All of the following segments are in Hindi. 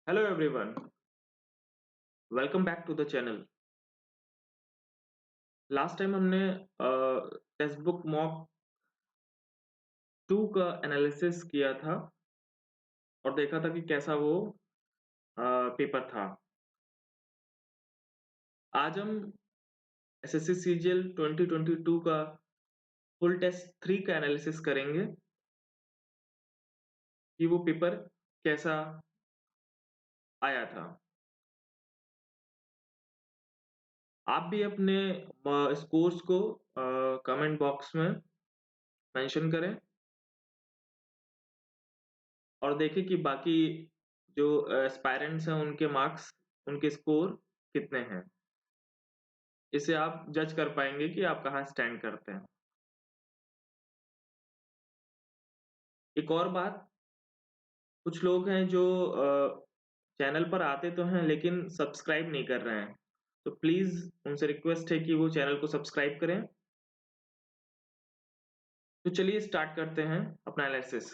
Hello everyone, welcome back to the channel. Last time हमने टेक्स्ट बुक मॉक 2 का एनालिसिस किया था और देखा था कि कैसा वो पेपर था। आज हम एसएससी सीजीएल 2022 का फुल टेस्ट 3 का एनालिसिस करेंगे कि वो पेपर कैसा आया था। आप भी अपने स्कोर्स को कमेंट बॉक्स में मेंशन करें और देखें कि बाकी जो एस्पायरेंट्स हैं उनके मार्क्स, उनके स्कोर कितने हैं। इससे आप जज कर पाएंगे कि आप कहाँ स्टैंड करते हैं। एक और बात, कुछ लोग हैं जो चैनल पर आते तो हैं लेकिन सब्सक्राइब नहीं कर रहे हैं, तो प्लीज उनसे रिक्वेस्ट है कि वो चैनल को सब्सक्राइब करें। तो चलिए स्टार्ट करते हैं अपना एनालिसिस।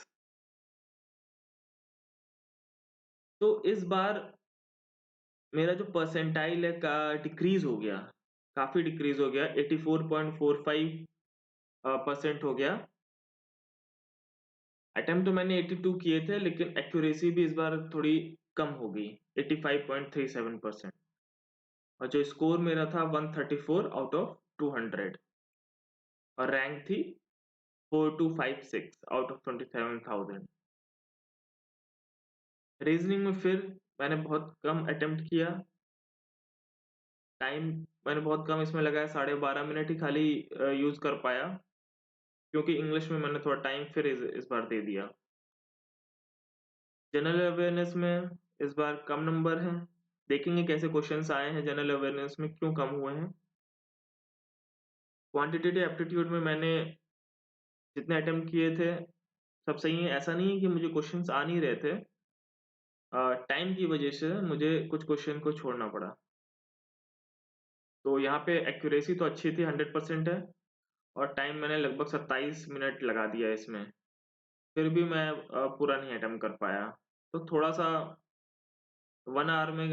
तो इस बार मेरा जो परसेंटाइल है का डिक्रीज हो गया, काफी डिक्रीज हो गया, 84.45 परसेंट हो गया। अटेम्प्ट तो मैंने 82 किए थे लेकिन एक्यूरेसी भी इस बार थोड़ी कम हो गई, 85.37%। और जो स्कोर मेरा था 134 आउट ऑफ 200 और रैंक थी 4256 आउट ऑफ 27,000। रीजनिंग में फिर मैंने बहुत कम अटेम्प्ट किया, टाइम मैंने बहुत कम इसमें लगाया, 12.5 मिनट ही खाली यूज कर पाया, क्योंकि इंग्लिश में मैंने थोड़ा टाइम फिर इस बार दे दिया। जनरल अवेयरनेस में इस बार कम नंबर हैं, देखेंगे कैसे क्वेश्चंस आए हैं जनरल अवेयरनेस में, क्यों कम हुए हैं। क्वांटिटेटिव एप्टीट्यूड में मैंने जितने अटेम्प्ट किए थे सब सही है, ऐसा नहीं है कि मुझे क्वेश्चंस आ नहीं रहे थे, टाइम की वजह से मुझे कुछ क्वेश्चन को छोड़ना पड़ा। तो यहाँ पे एक्यूरेसी तो अच्छी थी, 100% है, और टाइम मैंने लगभग 27 मिनट लगा दिया इसमें, फिर भी मैं पूरा नहीं अटेम्प्ट कर पाया। तो थोड़ा सा 1 आवर में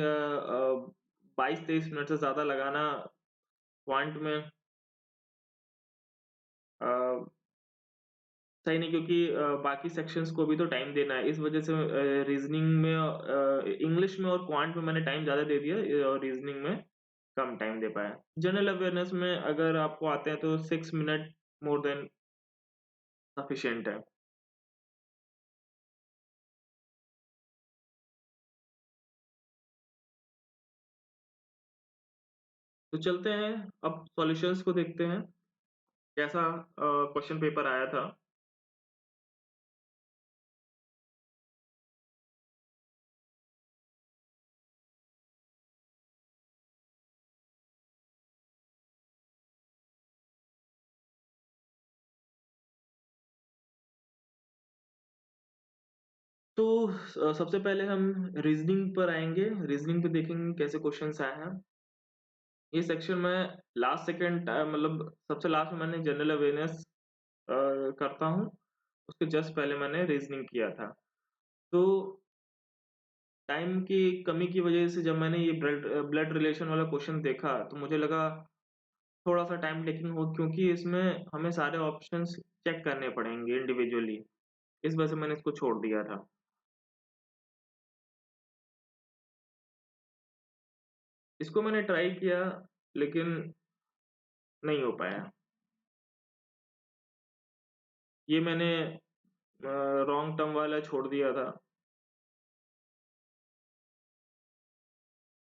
22-23 मिनट से ज़्यादा लगाना क्वांट में अ, सही नहीं, क्योंकि बाकी सेक्शंस को भी तो टाइम देना है। इस वजह से रीजनिंग में, इंग्लिश में और क्वांट में मैंने टाइम ज़्यादा दे दिया, और रीजनिंग में कम टाइम दे पाया। जनरल अवेयरनेस में अगर आपको आते हैं तो 6 मिनट मोर देन सफिशिएंट है। तो चलते हैं, अब सॉल्यूशंस को देखते हैं कैसा क्वेश्चन पेपर आया था। तो सबसे पहले हम रीजनिंग पर आएंगे, रीजनिंग पे देखेंगे कैसे क्वेश्चंस आए हैं। ये सेक्शन में लास्ट सेकंड, मतलब सबसे लास्ट में मैंने जनरल अवेयरनेस करता हूँ, उसके जस्ट पहले मैंने रीजनिंग किया था। तो टाइम की कमी की वजह से जब मैंने ये ब्लड ब्लड रिलेशन वाला क्वेश्चन देखा तो मुझे लगा थोड़ा सा टाइम टेकिंग हो, क्योंकि इसमें हमें सारे ऑप्शंस चेक करने पड़ेंगे इंडिविजुअली, इस वजह से मैंने इसको छोड़ दिया था। इसको मैंने ट्राई किया लेकिन नहीं हो पाया। ये मैंने रॉन्ग टर्म वाला छोड़ दिया था।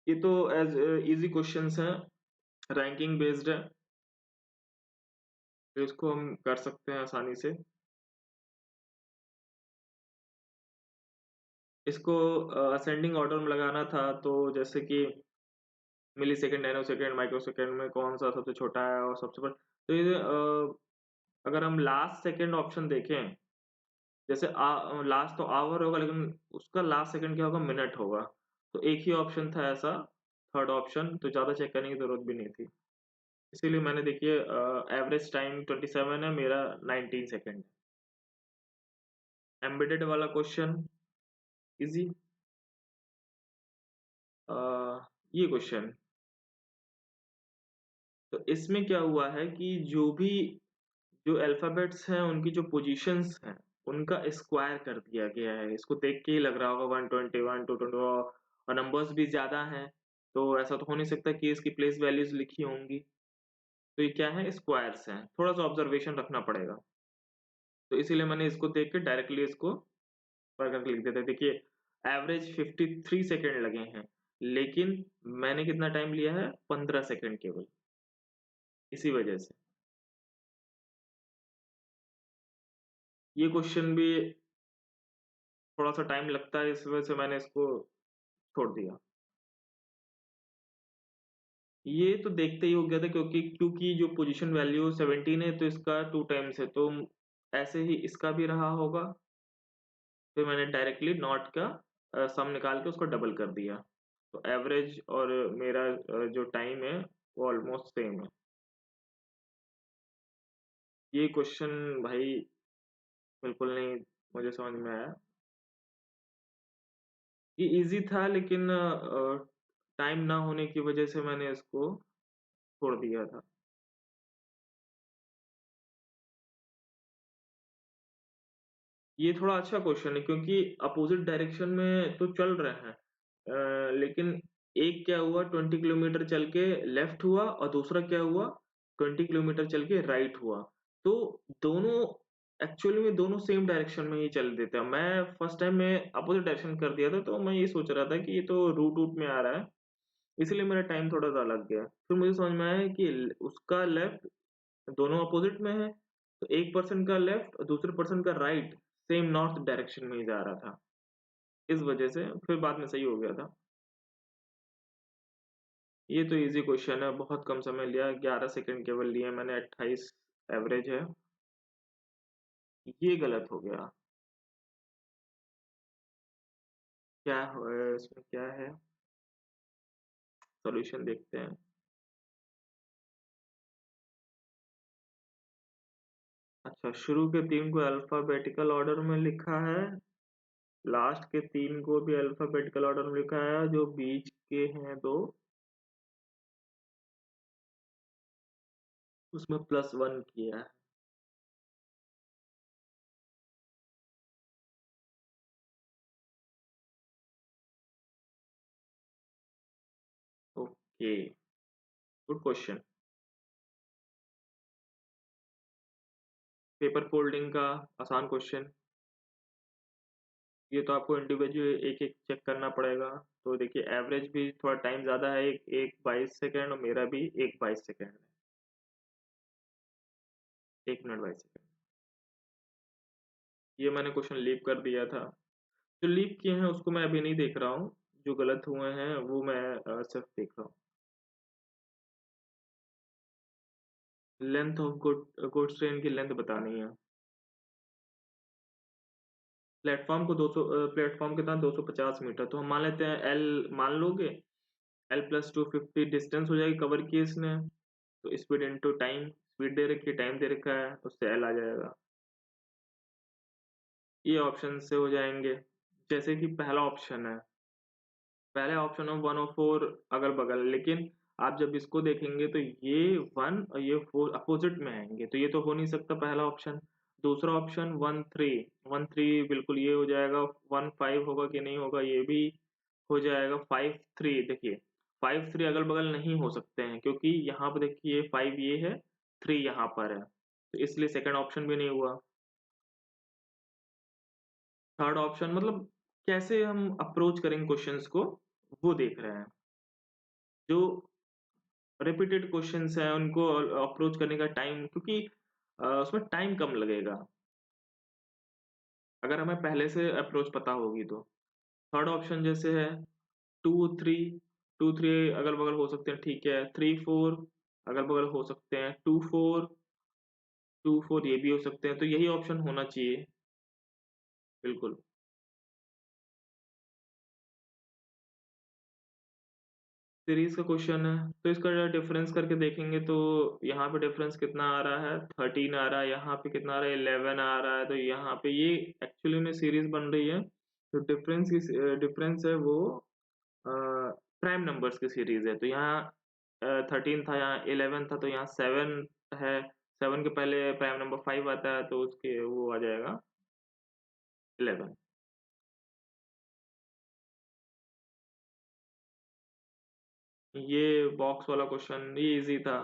ये तो एज इजी क्वेश्चंस हैं, रैंकिंग बेस्ड है, तो इसको हम कर सकते हैं आसानी से। इसको असेंडिंग ऑर्डर में लगाना था, तो जैसे कि millisecond, nanosecond, microsecond में कौन सा सबसे छोटा है और सबसे बड़ा। तो ये अगर हम लास्ट सेकेंड ऑप्शन देखें, जैसे लास्ट तो आवर होगा लेकिन उसका लास्ट सेकेंड क्या होगा, मिनट होगा। तो एक ही ऑप्शन था ऐसा, थर्ड ऑप्शन, तो ज़्यादा चेक करने की ज़रूरत भी नहीं थी। इसीलिए मैंने, देखिए, एवरेज टाइम 27 है, मेरा 19 सेकेंड। एम्बेडेड वाला क्वेश्चन इजी, ये क्वेश्चन, तो इसमें क्या हुआ है कि जो अल्फ़ाबेट्स हैं, उनकी जो पोज़ीशंस हैं, उनका स्क्वायर कर दिया गया है। इसको देख के ही लग रहा होगा 121, 220 और नंबर्स भी ज़्यादा हैं, तो ऐसा तो हो नहीं सकता कि इसकी प्लेस वैल्यूज़ लिखी होंगी। तो ये क्या है? स्क्वायर्स हैं। थोड़ा-सा ऑब्ज़र्वेशन रखना पड़ेगा। तो इसीलिए मैंने इसको देख के डायरेक्टली इसको स्क्वायर करके लिख देते हैं। देखिए, एवरेज 53 सेकंड लगे हैं, लेकिन मैंने कितना टाइम लिया है? 15 सेकंड केवल, इसी वजह से। ये क्वेश्चन भी थोड़ा-सा टाइम लगता है, इस वजह से मैंने इसको छोड़ दिया। ये तो देखते ही हो गया था, क्योंकि जो पोज़ीशन वैल्यू 17 है, तो इसका 2 टाइम्स है, तो ऐसे ही इसका भी रहा होगा। फिर मैंने डायरेक्टली नॉट का सम निकाल के उसको डबल कर दिया। तो एवरेज और मेरा जो टाइम है, वो ऑलमोस्ट सेम है। ये क्वेश्चन भाई बिल्कुल नहीं मुझे समझ में आया। ये ईज़ी था, लेकिन टाइम ना होने की वजह से मैंने इसको छोड़ दिया था। ये थोड़ा अच्छा क्वेश्चन है, क्योंकि अपोज़िट डायरेक्शन में तो चल रहे हैं। लेकिन एक क्या हुआ, 20 किलोमीटर चल के लेफ्ट हुआ और दूसरा क्या हुआ, 20 किलोमीटर चल के राइट हुआ। तो दोनों एक्चुअली में दोनों सेम डायरेक्शन में ही चल देते हैं। मैं फर्स्ट टाइम में अपोज़िट डायरेक्शन कर दिया था, तो मैं ये सोच रहा था कि ये तो रूट-वूट में आ रहा है, इसलिए मेरा टाइम थोड़ा-सा लग गया। फिर मुझे समझ में आया कि ल उसका लेफ्ट दोनों अपोज़िट में है, तो एक पर्सन का लेफ्ट और दूसरे पर्सन का राइट सेम नॉर्थ डायरेक्शन में ही जा रहा था। इस वजह से फिर बाद में सही हो गया था। ये तो ईज़ी क्वेश्चन है, बहुत कम समय लिया, 11 सेकंड केवल लिए मैंने, 28 एवरेज है। ये गलत हो गया। क्या इसमें क्या है? सॉल्यूशन देखते हैं। अच्छा, शुरू के 3 को अल्फ़ाबेटिकल ऑर्डर में लिखा है, लास्ट के 3 को भी अल्फ़ाबेटिकल ऑर्डर में लिखा है, जो बीच के हैं 2 उसमें +1 किया है। Okay, good question. Paper folding का आसान क्वेश्चन। ये तो आपको इंडिविजुअल एक-एक चेक करना पड़ेगा। तो देखिए, एवरेज भी थोड़ा टाइम ज़्यादा है, एक एक 22 सेकंड और मेरा भी 1 22 सेकंड है। 1 मिनट 22 सेकंड। ये मैंने क्वेश्चन लीव कर दिया था। जो लीव किए हैं उसको मैं अभी नहीं देख रहा हूँ, जो गलत हुए हैं वो मैं सिर्फ देख रहा हूँ। लेंथ ऑफ गुड्स ट्रेन की लेंथ बतानी है। प्लेटफ़ॉर्म कितना 250 मीटर, तो हम मान लेते हैं एल, मान लोगे? एल प्लस 250 डिस्टेंस हो जाएगी कवर की इसने, तो स्पीड इनटू टाइम, स्पीड दे रखी है, टाइम दे रखा है, उससे एल आ जाएगा। ये ऑप्शन से हो जाएँगे। जैसे कि पहला ऑप्शन है, पहले ऑप्शन में 104 अगल-बगल, लेकिन आप जब इसको देखेंगे तो ये 1 और ये 4 अपोज़िट में आएँगे, तो ये तो हो नहीं सकता पहला ऑप्शन। दूसरा ऑप्शन 13 बिल्कुल ये हो जाएगा, 15 होगा कि नहीं होगा ये भी हो जाएगा, 53 देखिए, 53 अगल-बगल नहीं हो सकते हैं, क्योंकि यहाँ पे देखिए 5 ये है, 3 यहाँ पर है, तो इसलिए सेकंड ऑप्शन भी नहीं हुआ। थर्ड ऑप्शन मतलब कैसे हम अप्रोच करेंगे क्वेश्चंस को, वो देख रहे हैं। जो रिपीटेड क्वेश्चंस हैं उनको अप्रोच करने का टाइम, क्योंकि उसमें टाइम कम लगेगा, अगर हमें पहले से अप्रोच पता होगी तो। थर्ड ऑप्शन जैसे है 2-3, 2-3 अगल-बगल हो सकते हैं, ठीक है। 3-4 अगल-बगल हो सकते हैं। 2-4 ये भी हो सकते हैं, तो यही ऑप्शन होना चाहिए, बिल्कुल। सीरीज़ का क्वेश्चन है, तो इसका डिफरेंस करके देखेंगे तो यहाँ पे डिफरेंस कितना आ रहा है, 13 आ रहा है, यहाँ पे कितना आ रहा है, 11 आ रहा है, तो यहाँ पे ये एक्चुअली में सीरीज़ बन रही है। तो डिफरेंस है वो अ, प्राइम नंबर्स की सीरीज है, तो यहाँ 13 था, यहाँ 11 था, तो यहाँ 7 है। 7 के पहले प्राइम नंबर 5 आता है, तो उसके वो आ जाएगा 11। ये बॉक्स वाला क्वेश्चन ये इजी था।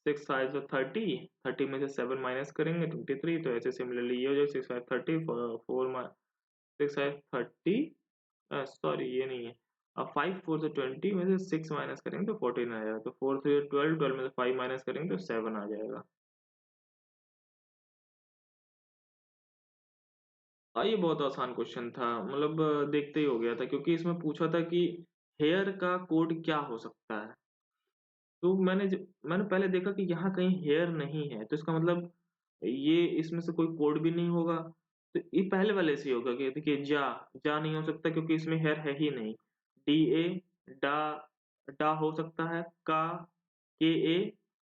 6 5 जो 30, 30 में से 7 माइनस करेंगे 23, तो ऐसे सिमिलरली ये हो जाएगा 6 5 30, 4 6 5 30, सॉरी ये नहीं है। अब 5 4 से 20 में से 6 माइनस करेंगे तो 14 आ जाएगा, तो 4 3 12, 12 में से 5 माइनस करेंगे तो 7 आ जाएगा। ये बहुत आसान क्वेश्चन था, मतलब देखते ही हो गया था, क्योंकि इसमें पूछा था कि हेयर का कोड क्या हो सकता है। तो मैंने पहले देखा कि यहाँ कहीं हेयर नहीं है, तो इसका मतलब ये इसमें से कोई कोड भी नहीं होगा। तो ये पहले वाले से ही होगा कि देखिए जा, जा नहीं हो सकता क्योंकि इसमें हेयर है ही नहीं। डी ए, डा, डा हो सकता है। का, के ए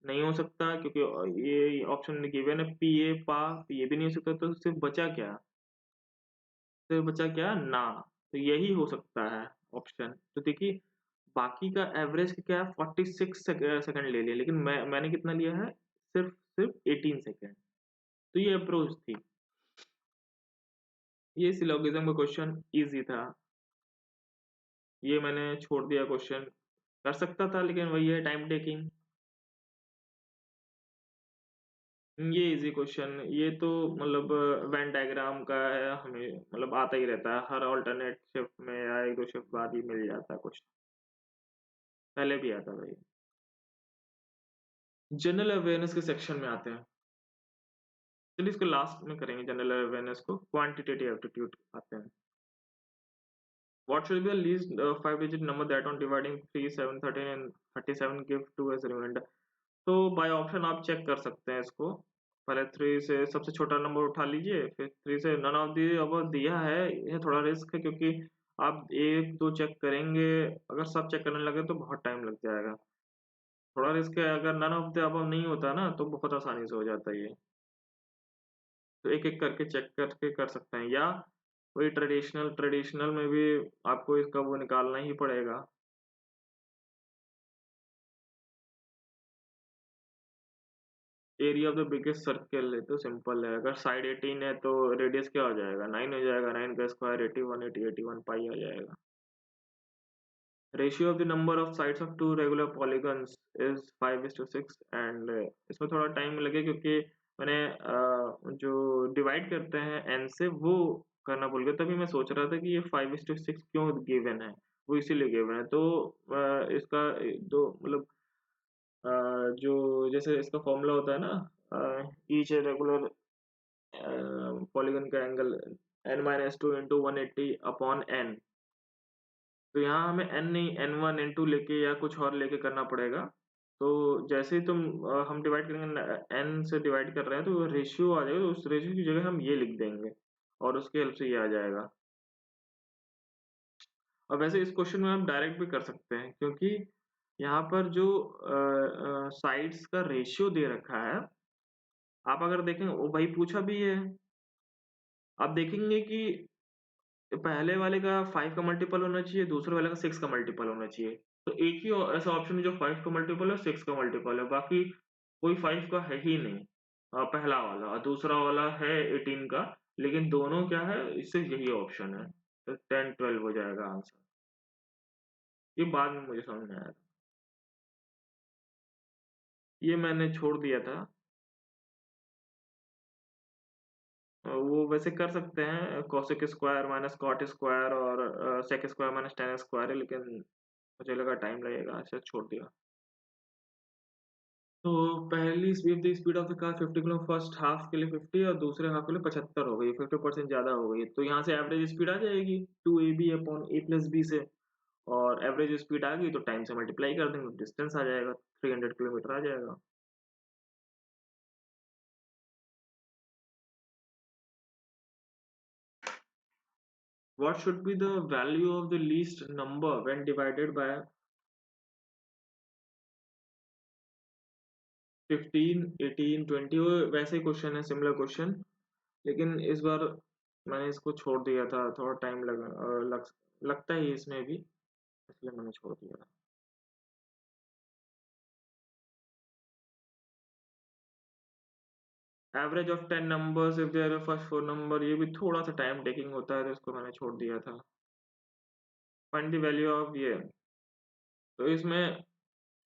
नहीं हो सकता क्योंकि ये ऑप्शन गिवन है। पी ए, पा, ये भी नहीं हो सकता, तो सिर्फ बचा क्या? सिर्फ बचा क्या? ना। तो यही हो सकता है ऑप्शन। तो देखिए बाकी का एवरेज क्या है, 46 सेकंड ले लिया, लेकिन मैंने कितना लिया है? सिर्फ सिर्फ 18 सेकंड। तो ये अप्रोच थी। ये सिलोगिज्म का क्वेश्चन इजी था। ये मैंने छोड़ दिया क्वेश्चन, कर सकता था लेकिन वही है टाइम टेकिंग। ये इजी क्वेश्चन, ये तो मतलब वेन डायग्राम का है, हमें मतलब आता ही रहता है, हर ऑल्टरनेट शिफ्ट में या एक दो शिफ्ट बाद ही मिल जाता है क्वेश्चन, पहले भी आता भाई। जनरल अवेयरनेस के सेक्शन में आते हैं। चलिए इसको लास्ट में करेंगे, जनरल अवेयरनेस को। क्वांटिटेटिव एप्टीट्यूड आते हैं। What should be the least 5-digit number that on dividing 3, 7, 13 and 37 give 2 as remainder? तो बाय ऑप्शन आप चेक कर सकते हैं इसको। पहले 3 से सबसे छोटा नंबर उठा लीजिए, फिर 3 से नन ऑफ दी अब दिया है, ये थोड़ा रिस्क है क्योंकि आप एक दो चेक करेंगे, अगर सब चेक करने लगे तो बहुत टाइम लग जाएगा। थोड़ा रिस्क है, अगर नन ऑफ द अबव नहीं होता ना तो बहुत आसानी से हो जाता है ये। तो एक एक करके चेक करके कर सकते हैं, या वही ट्रेडिशनल ट्रेडिशनल में भी आपको इसका वो निकालना ही पड़ेगा। Area of the biggest circle है तो सिंपल है, अगर साइड 18 है तो रेडियस क्या हो जाएगा? 9 हो जाएगा, 9 का स्क्वायर 81, 81 पाई आ जाएगा। Ratio of the number of sides of two regular polygons is 5:6, and इसमें थोड़ा टाइम लगे क्योंकि मैंने जो डिवाइड करते हैं एन से वो करना भूल गया, तभी मैं सोच रहा था कि ये 5:6 क्यों गिवन है, वो इसीलिए गिवन है। तो इसका दो मतलब जो जैसे इसका फॉर्मूला होता है ना, ईच रेगुलर पॉलीगन का angle n-2 into 180 upon n। तो यहाँ हमें n नहीं, n1 n2 लेके या कुछ और लेके करना पड़ेगा। तो जैसे ही हम डिवाइड करेंगे, n से डिवाइड कर रहे हैं तो रेशियो आ जाएगा, तो उस रेशियो की जगह हम ये लिख देंगे और उसकी हेल्प से ये आ जाएगा। और वैसे इस क्वेश्चन में हम डायरेक्ट भी कर सकते हैं क्योंकि यहाँ पर जो साइड्स का रेशियो दे रखा है, आप अगर देखेंगे वो वही पूछा भी है। आप देखेंगे कि पहले वाले का 5 का मल्टीपल होना चाहिए, दूसरे वाले का 6 का मल्टीपल होना चाहिए। तो एक ही ऐसा ऑप्शन है जो 5 का मल्टीपल है, 6 का मल्टीपल है, बाकी कोई 5 का है ही नहीं। पहला वाला और दूसरा वाला है 18 का, लेकिन दोनों क्या है, इससे यही ऑप्शन है। तो 10 12 हो जाएगा आंसर। ये बाद में मुझे समझ में आया था। ये मैंने छोड़ दिया था। वो वैसे कर सकते हैं, cosec square minus cot square और sec square minus tan square है, लेकिन मुझे लगा टाइम लगेगा, ऐसे छोड़ दिया। तो पहली speed the speed of the car 50 kilo first half के लिए 50 और दूसरे हाफ के लिए 75 हो गई, 50% ज्यादा हो गई, तो यहाँ से एवरेज स्पीड आ जाएगी 2ab upon a plus b से। और एवरेज स्पीड आ गई तो टाइम से मल्टीप्लाई कर देंगे, डिस्टेंस आ जाएगा, 300 किलोमीटर आ जाएगा। What should be the value of the least number when divided by 15, 18, 20? वो वैसे ही क्वेश्चन है, सिमिलर क्वेश्चन, लेकिन इस बार मैंने इसको छोड़ दिया था, थोड़ा टाइम लगता ही है इसमें भी। इसलिए मैंने छोड़ दिया। Average of 10 numbers if there are first 4 number, ये भी थोड़ा सा टाइम टेकिंग होता है, तो इसको मैंने छोड़ दिया था। फाइंड द वैल्यू ऑफ ये, तो इसमें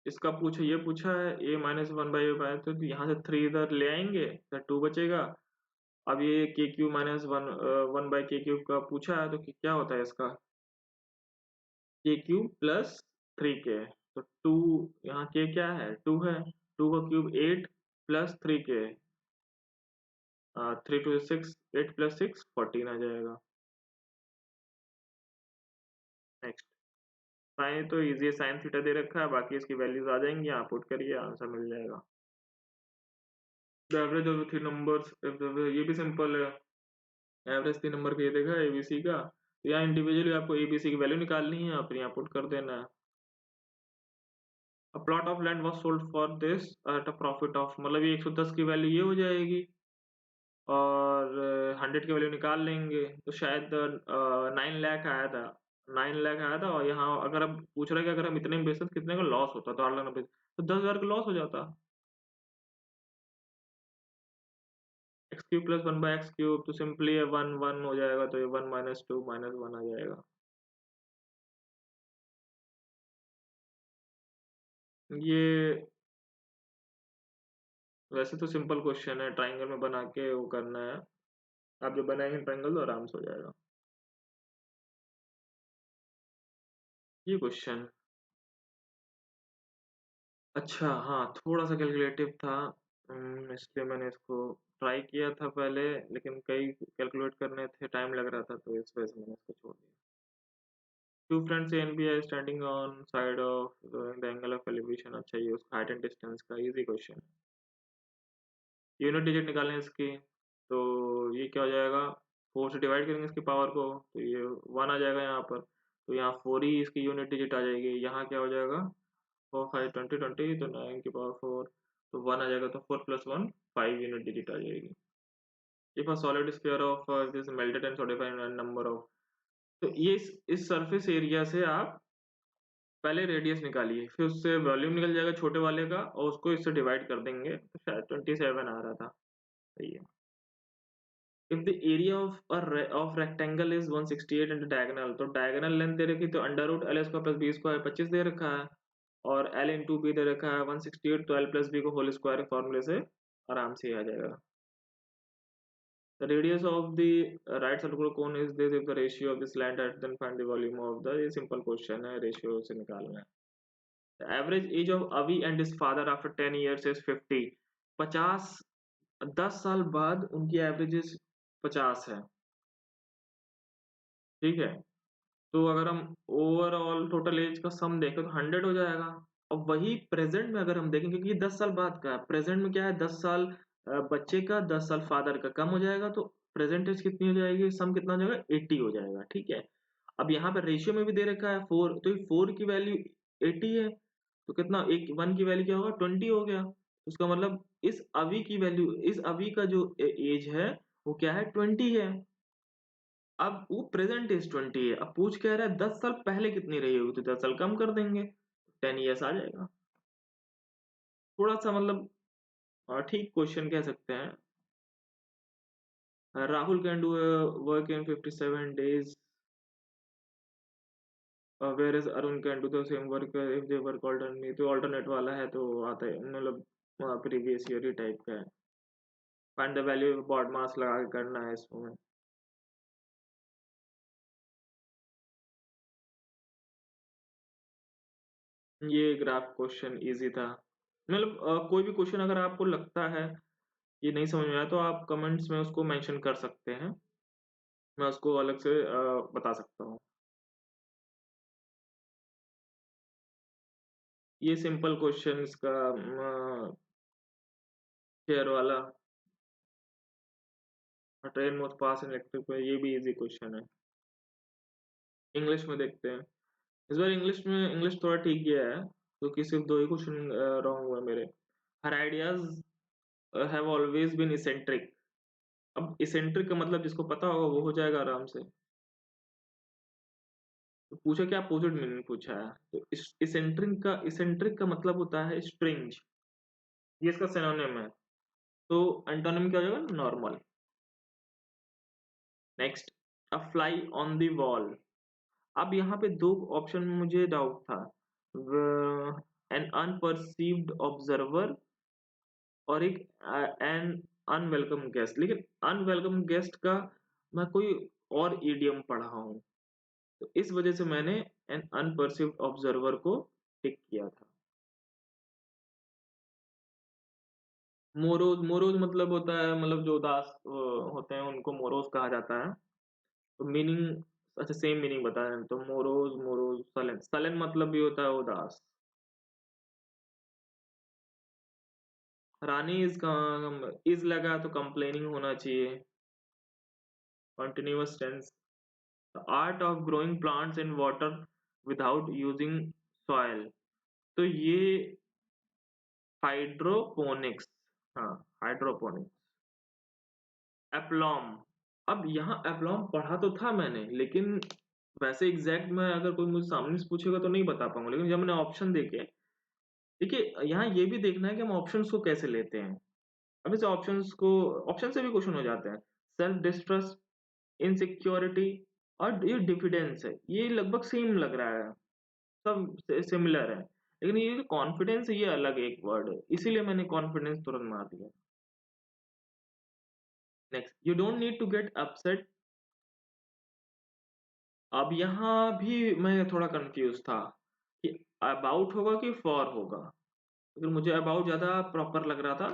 इसका ये पूछा है a minus one by a by, तो यहाँ से 3 इधर ले आएंगे तो 2 बचेगा। अब ये के क्यू माइनस वन बाई के क्यूब का पूछा है, तो क्या होता है इसका, के क्यूब प्लस 3k। तो 2, यहाँ के क्या है, 2 है, 2 का cube 8 plus 3k, 3 two 6, 8 plus 6 14 आ जाएगा। नेक्स्ट, साइन तो इजी है, साइन थीटा दे रखा है, बाकी इसकी वैल्यूज आ जाएंगी, यहाँ पुट करिए आंसर मिल जाएगा। द एवरेज ऑफ 3 नंबर्स, ये भी सिंपल है, एवरेज 3 नंबर का ये देखा एबीसी का, तो यहाँ इंडिविजुअली आपको एबीसी की वैल्यू निकालनी है, फिर यहाँ पुट कर देना है। A plot of land was sold for this at a profit of, मतलब ये 110 की वैल्यू ये हो जाएगी, और 100 की वैल्यू निकाल लेंगे, तो शायद 9 लाख आया था, 9 लाख आया था, और यहाँ अगर अब पूछ रहे हैं कि अगर हम इतने में बेचते तो कितने का लॉस होता, तो 8 लाख तो 10,000 का लॉस हो जाता। X cube plus one by x cube, तो सिंपली ये 1 1 हो जाएगा, तो ये 1 माइनस 2 माइनस 1 आ जाएगा। ये वैसे तो सिंपल क्वेश्चन है, ट्राइंगल में बना के वो करना है, आप जब बनाएंगे ट्राइंगल तो आराम से हो जाएगा। ये क्वेश्चन अच्छा, हाँ, थोड़ा सा कैलकुलेटिव था, इसलिए मैंने इसको ट्राई किया था पहले, लेकिन कई कैलकुलेट करने थे, टाइम लग रहा था, तो इस वजह से मैंने इसको छोड़ दिया। Two fronts A and B are standing on side of the angle of elevation, अच्छा ये उसका हाइट एंड डिस्टेंस का इजी क्वेश्चन है। यूनिट डिजिट निकालें इसकी, तो ये क्या हो जाएगा, 4 से डिवाइड करेंगे इसकी पावर को, तो ये 1 आ जाएगा यहाँ पर, तो यहाँ 4 ही इसकी यूनिट डिजिट आ जाएगी। यहाँ क्या हो जाएगा, 4 5 20 20, तो 9 की पावर 4, तो 1 आ जाएगा, तो 4 प्लस 1 5 यूनिट डिजिट आ जाएगी। If a solid sphere of this melted and solidified number of, तो ये इस सरफेस एरिया से आप पहले रेडियस निकालिए, फिर उससे वॉल्यूम निकल जाएगा छोटे वाले का, और उसको इससे डिवाइड कर देंगे, तो शायद 27 आ रहा था, सही है। If the area of rectangle is 168 and diagonal, तो diagonal लेंथ दे रखी, तो under root L square plus B square 25 दे रखा है, और एल इंटू बी दे रखा है 168, तो एल प्लस बी को होल स्क्वायर फॉर्मूले से आराम से आ जाएगा। The radius of the right circular cone is this if the ratio of this land at then find the volume of the, ये simple question है, ratio से निकालना है। The average age of Avi and his father after 10 years is 50, 50, 10 साल बाद उनकी एवरेज 50 है, ठीक है। तो अगर हम ओवरऑल टोटल एज का सम देखें तो 100 हो जाएगा। अब वही प्रेजेंट में अगर हम देखें, क्योंकि ये 10 साल बाद का है, प्रेजेंट में क्या है, 10 साल बच्चे का, 10 साल फादर का कम हो जाएगा, तो प्रेजेंट एज कितनी हो जाएगी, सम कितना हो जाएगा, 80 हो जाएगा, ठीक है। अब यहाँ पे रेशियो में भी दे रखा है 4, तो 4 की वैल्यू 80 है, तो कितना, एक 1 की वैल्यू क्या होगा, 20 हो गया। उसका मतलब इस अवी की वैल्यू, इस अवी का जो एज है वो क्या है, 20 है। अब वो प्रेजेंट इज 20 है, अब पूछ कह रहा है 10 साल पहले कितनी रही होगी, तो 10 साल कम कर देंगे, 10 ईयर्स आ जाएगा। थोड़ा सा मतलब ठीक क्वेश्चन कह सकते हैं। Rahul can do work in 57 days, whereas Arun can do the same work if they work alternate, तो ऑल्टरनेट वाला है तो आता है, मतलब प्रीवियस ईयर टाइप का है। Find the value of BODMAS लगा के करना है इसमें। ये ग्राफ क्वेश्चन इजी था, मतलब कोई भी क्वेश्चन अगर आपको लगता है ये नहीं समझ में आया, तो आप कमेंट्स में उसको मेंशन कर सकते हैं, मैं उसको अलग से बता सकता हूँ। ये सिंपल क्वेश्चन इसका शेयर वाला, ट्रेन मोस्ट पास इन इलेक्ट्रिक, ये भी इजी क्वेश्चन है। इंग्लिश में देखते हैं, इस बार इंग्लिश थोड़ा ठीक गया है, क्योंकि सिर्फ 2 ही क्वेश्चन रॉन्ग हुए मेरे। Her ideas have always been eccentric, अब इसेंट्रिक का मतलब जिसको पता होगा वो हो जाएगा आराम से। तो पूछा क्या, अपोजिट मीनिंग पूछा है। तो इसेंट्रिक का मतलब होता है स्ट्रेंज, ये इसका सिनोनिम है। तो एंटोनिम क्या हो जाएगा, normal. Next, a fly on the wall. अब यहाँ पे दो ऑप्शन में मुझे डाउट था, एन अनपरसीव्ड ऑब्जर्वर और एक एन अनवेलकम गेस्ट। लेकिन अनवेलकम गेस्ट का मैं कोई और ईडियम पढ़ा हूँ, तो इस वजह से मैंने एन अनपरसीव्ड ऑब्जर्वर को टिक किया था। मोरोज, मोरोज मतलब होता है, मतलब जो उदास होते हैं उनको मोरोज कहा जाता है। तो मीनिंग, अच्छा सेम मीनिंग बता रहे हैं, तो मोरोज, मोरोज सलन, सलन मतलब भी होता है उदास। रानी इज लगा तो कंप्लेनिंग होना चाहिए। Continuous tense, the art of growing plants in water without using soil. तो ये हाइड्रोपोनिक्स, हाँ हाइड्रोपोनिक्स। एप्लॉम, अब यहाँ एप्लॉम पढ़ा तो था मैंने, लेकिन वैसे एग्जैक्ट में अगर कोई मुझे सामने से पूछेगा तो नहीं बता पाऊंगा, लेकिन जब मैंने ऑप्शन देखे, देखिए यहाँ ये भी देखना है कि हम ऑप्शंस को कैसे लेते हैं। अब इस ऑप्शंस को, ऑप्शन से भी क्वेश्चन हो जाते हैं। सेल्फ डिस्ट्रस्ट, इनसिक्योरिटी और ये डिफिडेंस है, ये लगभग सेम लग रहा है, सब सिमिलर है। लेकिन ये जो कॉन्फिडेंस है ये अलग एक वर्ड है, इसीलिए मैंने कॉन्फिडेंस तुरंत मार दिया। Next, you don't need to get upset. अब यहाँ भी मैं थोड़ा कंफ्यूज था कि अबाउट होगा कि फॉर होगा, लेकिन मुझे अबाउट ज्यादा प्रॉपर लग रहा था,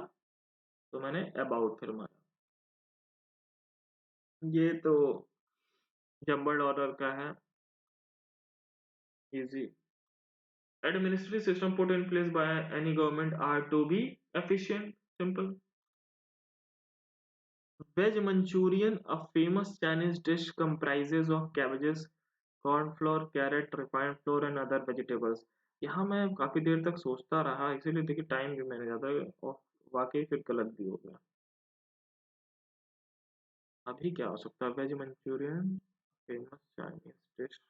तो मैंने अबाउट फिर मारा। ये तो जंबल्ड ऑर्डर का है, easy. Administrative system put in place by any government are to be efficient, simple. Veg Manchurian, a famous Chinese dish, comprises of cabbages, corn flour, carrot, refined flour and other vegetables. यहाँ मैं काफी देर तक सोचता रहा, इसीलिए देखिए टाइम भी मैंने ज्यादा, और वाकई फिर गलत भी हो गया। अभी क्या हो सकता है, veg manchurian famous Chinese dish,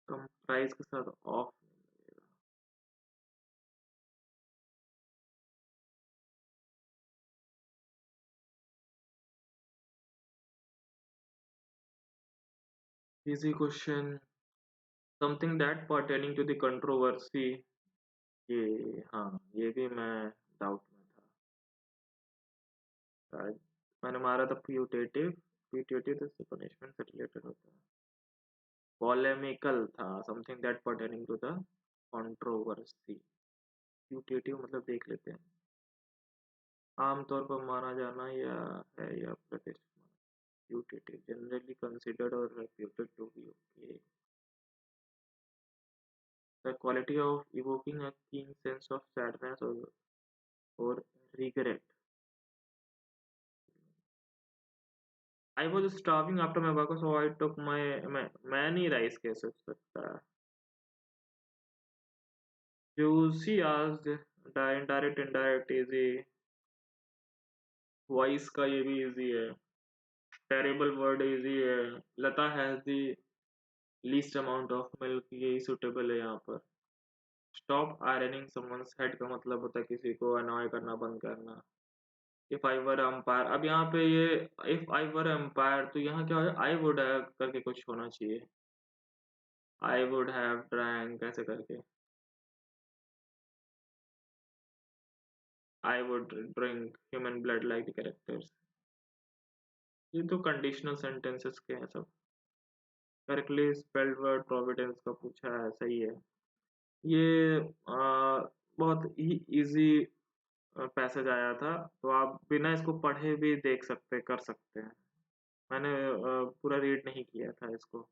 comprise के साथ off. Easy question, something that pertaining to the controversy. ये हाँ, ये भी मैं डाउट में था शायद। मैंने मारा था प्यूटेटिव, प्यूटेटिव तो पनिशमेंट से रिलेटेड होता है। पॉलेमिकल था, something that pertaining to the controversy. Putative मतलब देख लेते हैं, आमतौर पर माना जाना या है या प्रतिष्ठित। प्यूटेटिव, जनरली कंसिडर्ड और reputed to be okay, the quality of evoking a keen sense of sadness or regret. I was starving after my workout, so I took my many rice कैसे हो सकता है? Juicy asked, indirect, indirect easy, voice का ये भी easy है, terrible word easy है, लता has the least amount of milk, यही suitable है यहाँ पर। Stop ironing someone's head का मतलब होता है किसी को annoy करना, बंद करना। If I were umpire, अब यहाँ पे ये if I were umpire, तो यहाँ क्या हो I would have करके कुछ होना चाहिए, I would have drank ऐसे करके, I would drink human blood like the characters। ये तो कंडीशनल सेंटेंसेस के हैं सब। करेक्टली स्पेल्ड वर्ड प्रोविडेंस का पूछा है, सही है। ये बहुत ही इजी पैसेज आया था, तो आप बिना इसको पढ़े भी देख सकते, कर सकते हैं। मैंने पूरा रीड नहीं किया था इसको।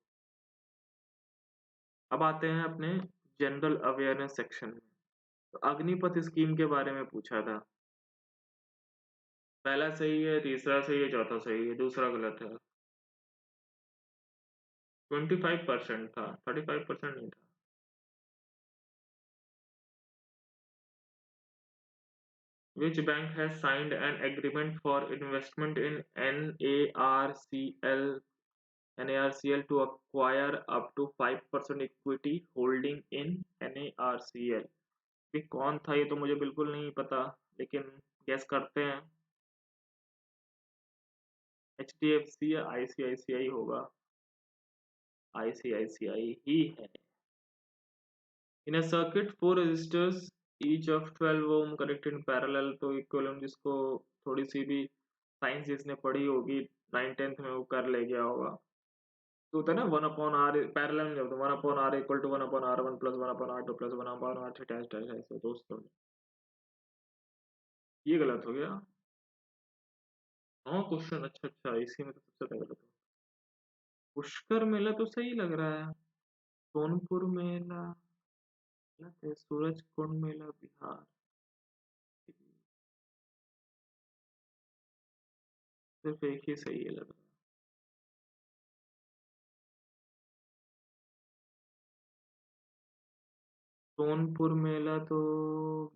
अब आते हैं अपने जनरल अवेयरनेस सेक्शन में। तो अग्निपथ स्कीम के बारे में पूछा था। पहला सही है, तीसरा सही है, चौथा सही है, दूसरा गलत है। 25% था, 35% नहीं था। Which bank has signed an agreement for investment in NARCL to acquire up to 5% equity holding in NARCL? ये कौन था, ये तो मुझे बिल्कुल नहीं पता, लेकिन गेस करते हैं। HDFC या ICICI होगा। ICICI ही है। In a circuit, 4 resistors each of 12 ohm connected in parallel, तो इक्विवेलेंट जिसको थोड़ी सी भी साइंस जिसने पढ़ी होगी 9th-10th में वो कर ले गया होगा। तो होता है ना 1/r पैरेलल में, जब 1/r equal to 1/r1 plus 1/r2 plus 1/r3 dash dash ऐसे दोस्तों। ये गलत हो गया। हाँ क्वेश्चन, अच्छा अच्छा, इसी में तो सबसे ज्यादा गलत हो। पुष्कर मेला तो सही लग रहा है। सोनपुर मेला गलत है। सूरज कुंड मेला बिहार, सिर्फ एक ही सही है लग रहा है। सोनपुर मेला तो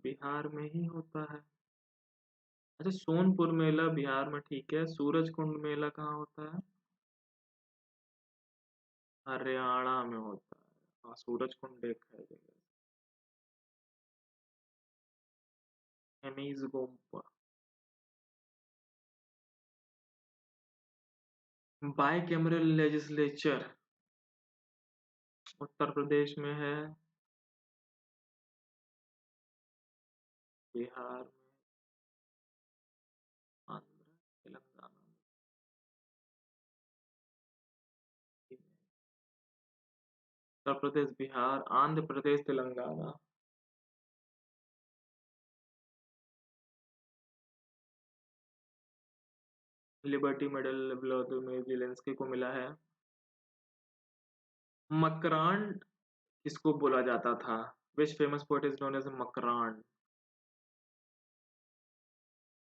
बिहार में ही होता है। अच्छा, सोनपुर मेला बिहार में ठीक है, सूरज कुंड मेला कहाँ होता है? हरियाणा में होता है। हाँ, सूरज कुंड एक है जगह। Hemis Gompa. Bicameral legislature Uttar Pradesh में है, बिहार में, आंध्र, तेलंगाना में। Uttar Pradesh, Bihar, Andhra Pradesh, Telangana. Liberty medal Vladimir Zelensky को मिला है। मकरान किसको बोला जाता था? Which famous poet is known as Makran?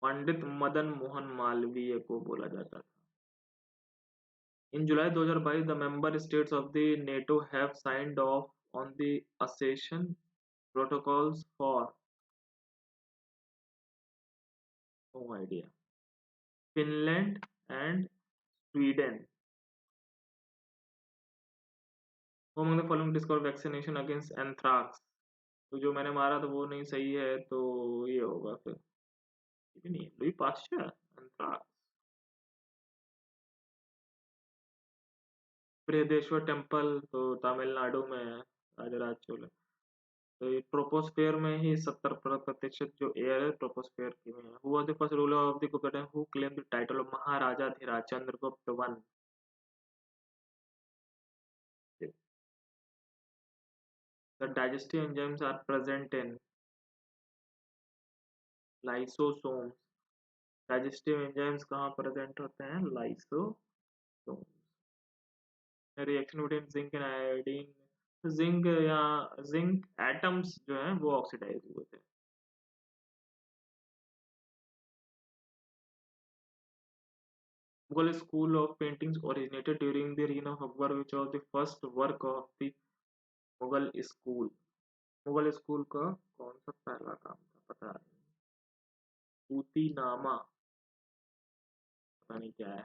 Pandit Madan Mohan Malviya को बोला जाता था। In July 2022, the member states of the NATO have signed off on the accession protocols for, no idea, Finland and Sweden. Who among the following discovered vaccination against anthrax? तो जो मैंने मारा था वो नहीं सही है, तो ये होगा फिर। ये भी नहीं है, Louis Pasteur. anthrax। Brihadeeswara temple तो तमिलनाडु में है, राजराज चोले। तो ये ट्रोपोस्फेयर में ही 70% जो एयर है ट्रोपोस्फेयर की में है। Who was the first ruler of the Gupta who claim the title of Maharaja Dhiraj Chandragupta one? The digestive enzymes are present in lysosomes. Digestive enzymes कहाँ प्रेजेंट होते हैं? Lysosome. Reaction between zinc and iodine, zinc या जिंक एटम्स जो हैं वो ऑक्सीडाइज हुए थे। Mughal school of paintings originated during the reign of Akbar, which was the first work of the Mughal school. Mughal school का कौन सा पहला काम था पता नहीं। सूतीनामा पता नहीं क्या है।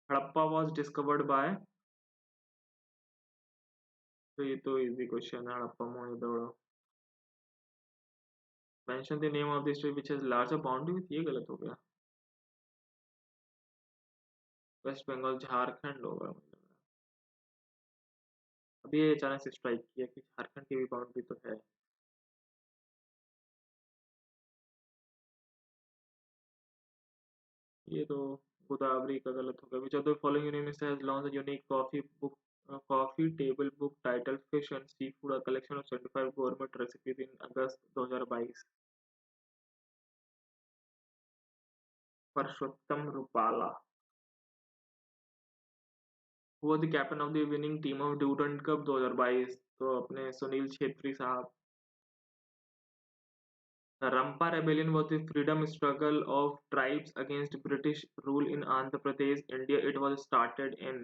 हड़प्पा वॉज डिस्कवर्ड बाय, तो ये तो इजी क्वेश्चन है, Harappa Mohenjodaro. Mention the name of the state which has larger boundary with, ये गलत हो गया। वेस्ट बंगाल, झारखंड होगा मुझे लग रहा है। अभी ये अचानक से स्ट्राइक किया कि झारखंड की भी बाउंड्री तो है। ये तो गोदावरी का गलत हो गया। Which of the following university has launched a unique coffee book, coffee table book title fish and sea food, a collection of 75 government recipes in August 2022? Parshottam Rupala. Who was the captain of the winning team of Durand Cup 2022? तो अपने सुनील छेत्री साहब। The Rampa Rebellion was the freedom struggle of tribes against British rule in Andhra Pradesh, India. It was started in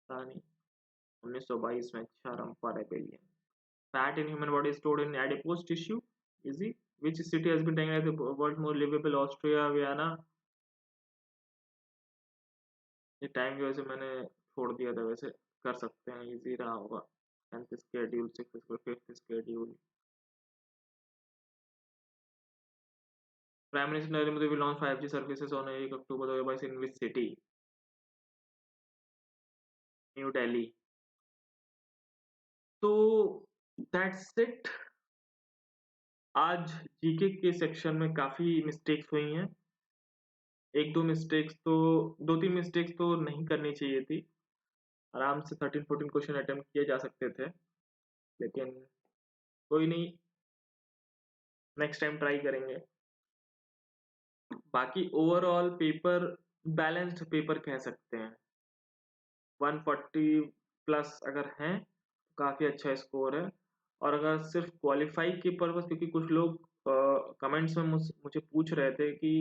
1922 में। अच्छा, रंपा rebellion. Fat in human body is stored in adipose tissue. Easy. Which city has been taken as the world more livable? Austria, Vienna. ये टाइम की वजह से मैंने छोड़ दिया था, वैसे कर सकते हैं, इजी रहा होगा। 10th schedule, 6th, 5th schedule। Prime Minister Narendra Modi will launch 5G services on 1 October 2022 in which city? New Delhi. तो दैट्स इट। आज जीके के सेक्शन में काफी मिस्टेक्स हुई हैं। एक दो मिस्टेक्स तो, दो तीन मिस्टेक्स तो नहीं करनी चाहिए थी। आराम से 13-14 क्वेश्चन अटेम्प्ट किए जा सकते थे, लेकिन कोई नहीं, नेक्स्ट टाइम ट्राई करेंगे। बाकी ओवरऑल पेपर बैलेंस्ड पेपर कह सकते हैं। 140 प्लस अगर हैं तो काफ़ी अच्छा स्कोर है। और अगर सिर्फ क्वालिफाई के पर्पस, क्योंकि कुछ लोग कमेंट्स में मुझे पूछ रहे थे कि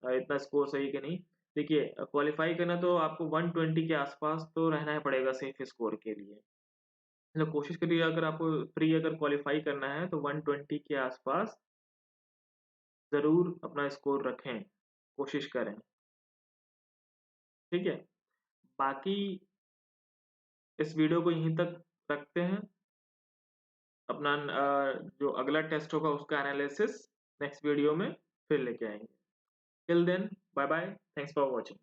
इतना स्कोर सही कि नहीं। देखिए, क्वालिफाई करना तो आपको 120 के आसपास तो रहना ही पड़ेगा सेफ स्कोर के लिए। मतलब कोशिश करिए, अगर आपको प्री अगर क्वालिफाई करना है तो 120 के आसपास ज़रूर अपना स्कोर रखें, कोशिश करें। ठीक है, बाकी इस वीडियो को यहीं तक रखते हैं। अपना जो अगला टेस्ट होगा उसका एनालिसिस नेक्स्ट वीडियो में फिर लेके आएंगे। Till then, bye bye, thanks for watching.